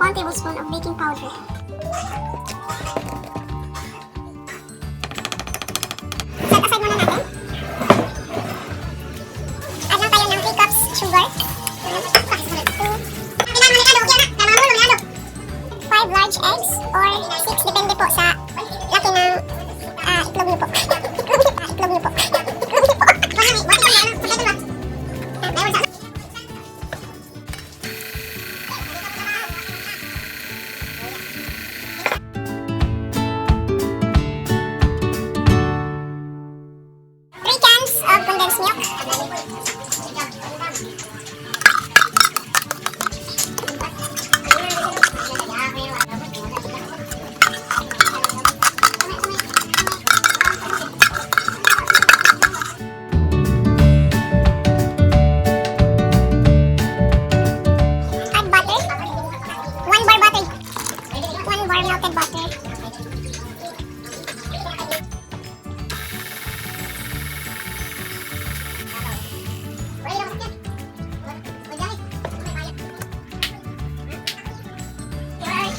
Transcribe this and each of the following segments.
1 tablespoon of baking powder. Set aside muna natin. Add lang tayo ng 3 cups sugar. 5 large eggs or 6, depende po sa laki ng itlog niyo po. Itlog niyo po. Of condensed milk. Add butter. 1 bar butter. 1 bar melted butter.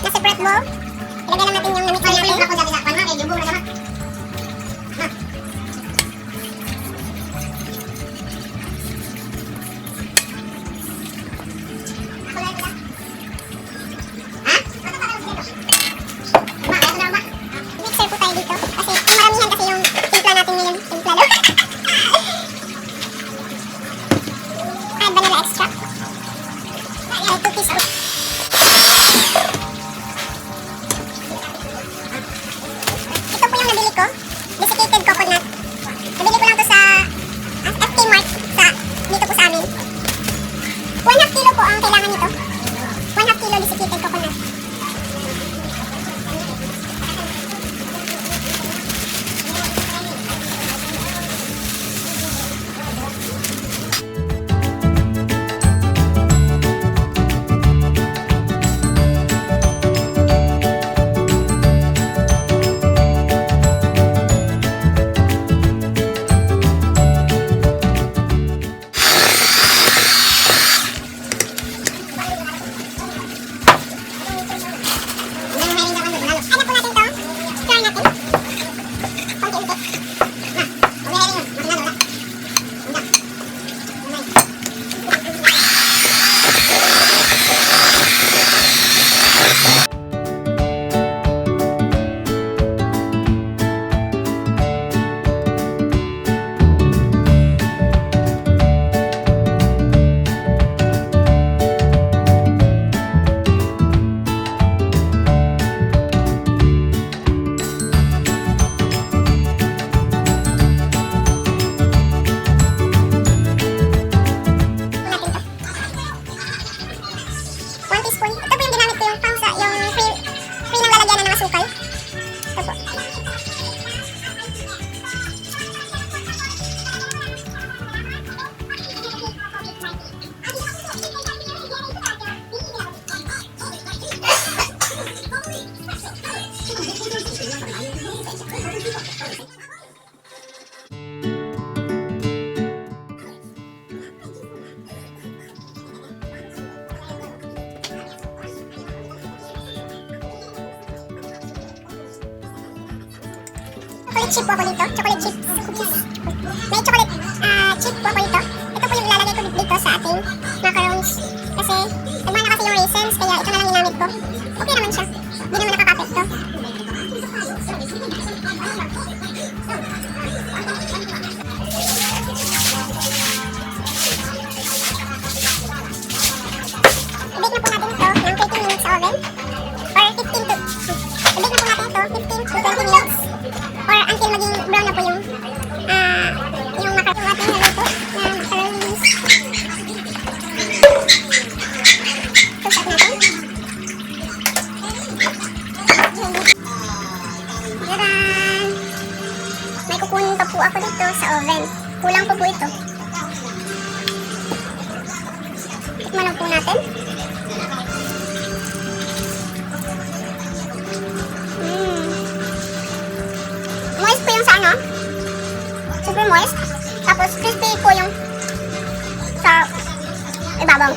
Na-separate mo. Ilagay lang natin yung namit natin. Mixer po tayo dito. Kasi maramihan kasi yung timpla natin ngayon. Timpla daw. Add vanilla extract. Add 2 teaspoons. Desiccated coconut. Nabili ko lang to sa FK Mart dito po sa amin. 1/2 kilo po ang kailangan nito. 1/2 kilo desiccated coconut. Chocolate chip po ako dito. Chocolate chip cookies. May chocolate chip po ako dito. Ito po yung ilalagay ko dito sa ating macaroons. Kasi nagmana kasi yung raisins, kaya ito na lang ginamit ko. Okay naman siya. Hindi naman nakaka-apekto. I-bake na po natin ito ng 30 minutes sa oven. Or 15 to... I-bake na po natin ito 15 to 20 minutes. Or until maging brown na po yung macaroon ating naluto na macaroons. Tusap natin. Tadaan! May kukunin pa po ako dito sa oven. Kulang po ito. Tikman po natin. Moist po yung sa ano. Super moist. Tapos crispy po yung sa ibabaw.